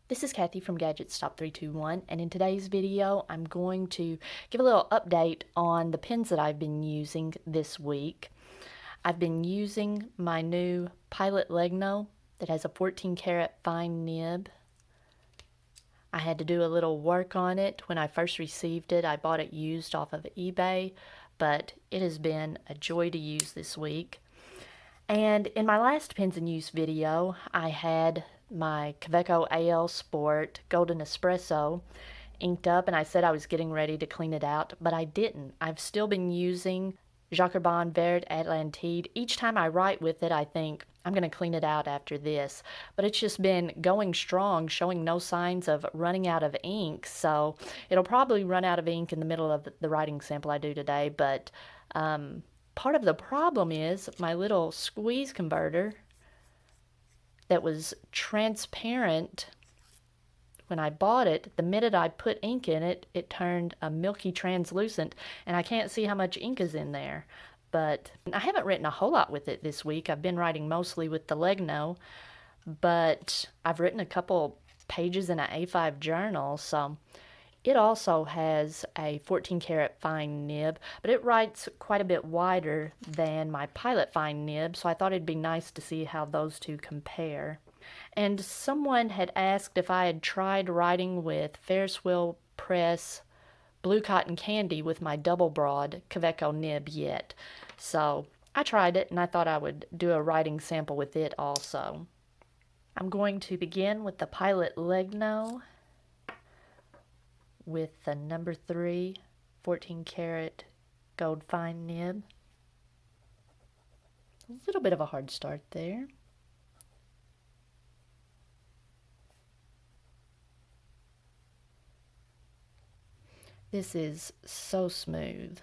This is Kathy from Gadgets Top 321, and in today's video I'm going to give a little update on the pens that I've been using this week. I've been using my new Pilot Legno that has a 14 karat fine nib. I had to do a little work on it when I first received it. I bought it used off of eBay, but it has been a joy to use this week. And in my last Pens in Use video, I had my Kaweco AL Sport Golden Espresso inked up, and I said I was getting ready to clean it out, but I didn't. I've still been using Jacquerbon Vert Atlantide. Each time I write with it, I think, I'm going to clean it out after this. But it's just been going strong, showing no signs of running out of ink. So it'll probably run out of ink in the middle of the writing sample I do today, but part of the problem is my little squeeze converter that was transparent when I bought it. The minute I put ink in it, it turned a milky translucent, and I can't see how much ink is in there. But I haven't written a whole lot with it this week. I've been writing mostly with the Legno, but I've written a couple pages in an A5 journal, so it also has a 14 karat fine nib, but it writes quite a bit wider than my Pilot fine nib, so I thought it'd be nice to see how those two compare. And someone had asked if I had tried writing with Ferris wheel press blue cotton candy with my double broad Kaweco nib yet. So I tried it, and I thought I would do a writing sample with it also. I'm going to begin with the Pilot Legno with the number 3 14 karat gold fine nib. A little bit of a hard start there. This is so smooth.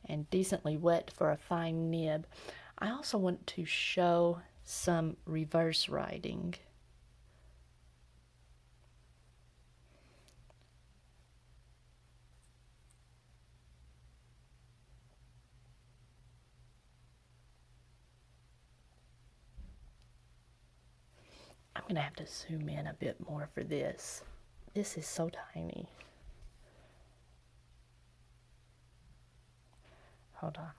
And decently wet for a fine nib. I also want to show some reverse writing. I'm going to have to zoom in a bit more for this. This is so tiny. Hold on.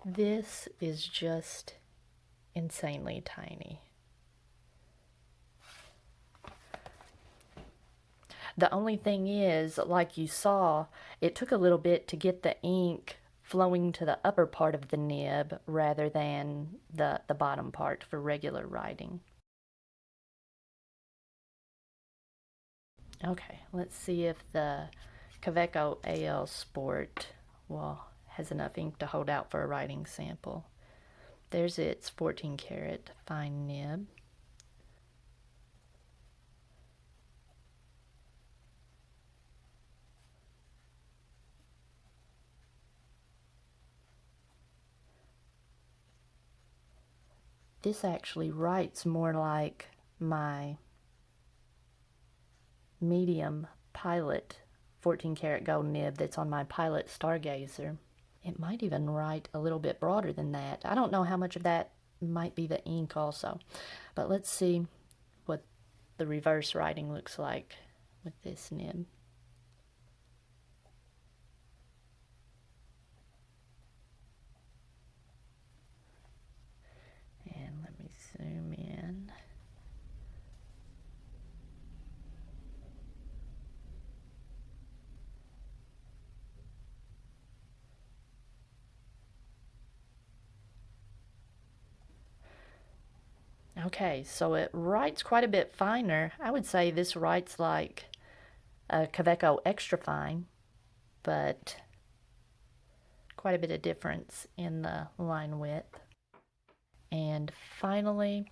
This is just insanely tiny. The only thing is, like you saw, it took a little bit to get the ink flowing to the upper part of the nib rather than the bottom part for regular writing. Okay, let's see if the Kaweco AL Sport has enough ink to hold out for a writing sample. There's its 14 karat fine nib. This actually writes more like my medium Pilot 14 karat gold nib that's on my Pilot Stargazer. It might even write a little bit broader than that. I don't know how much of that might be the ink also, but let's see what the reverse writing looks like with this nib. And let me zoom in. Okay, so it writes quite a bit finer. I would say this writes like a Kaweco Extra Fine, but quite a bit of difference in the line width. And finally,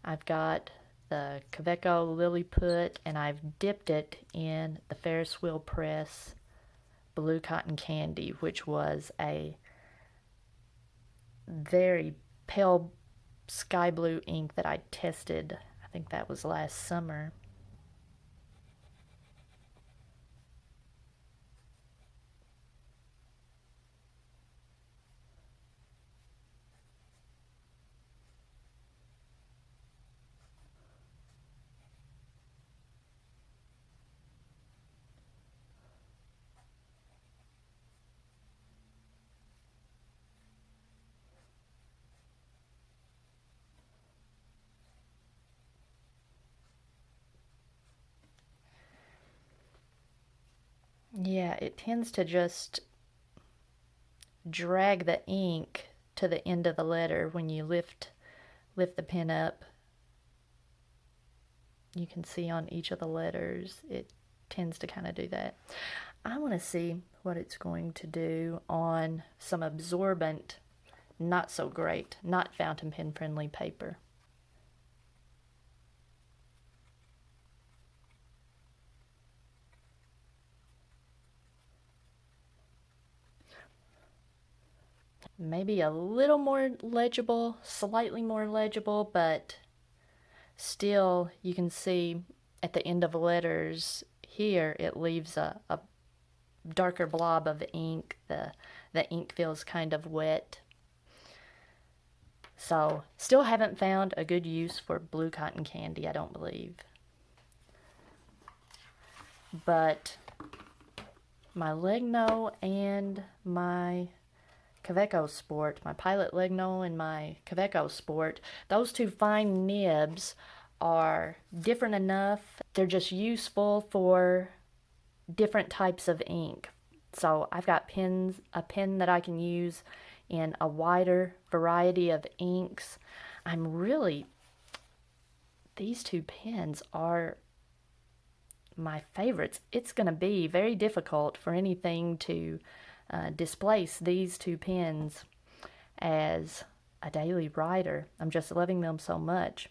I've got the Kaweco Liliput, and I've dipped it in the Ferris wheel press blue cotton candy, which was a very pale sky blue ink that I tested. I think that was last summer. Yeah, it tends to just drag the ink to the end of the letter when you lift the pen up. You can see on each of the letters it tends to kind of do that. I want to see what it's going to do on some absorbent, not so great, not fountain pen friendly paper. Maybe a little more legible, slightly more legible, but still you can see at the end of letters here it leaves a darker blob of ink. The ink feels kind of wet. So still haven't found a good use for blue cotton candy, I don't believe. But my Legno and my Kaweco Sport, my Pilot Legno and my Kaweco Sport, those two fine nibs are different enough. They're just useful for different types of ink. So I've got a pen that I can use in a wider variety of inks. These two pens are my favorites. It's going to be very difficult for anything to displace these two pens as a daily writer. I'm just loving them so much.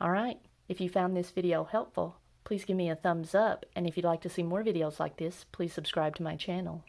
Alright, if you found this video helpful, please give me a thumbs up, and if you'd like to see more videos like this, please subscribe to my channel.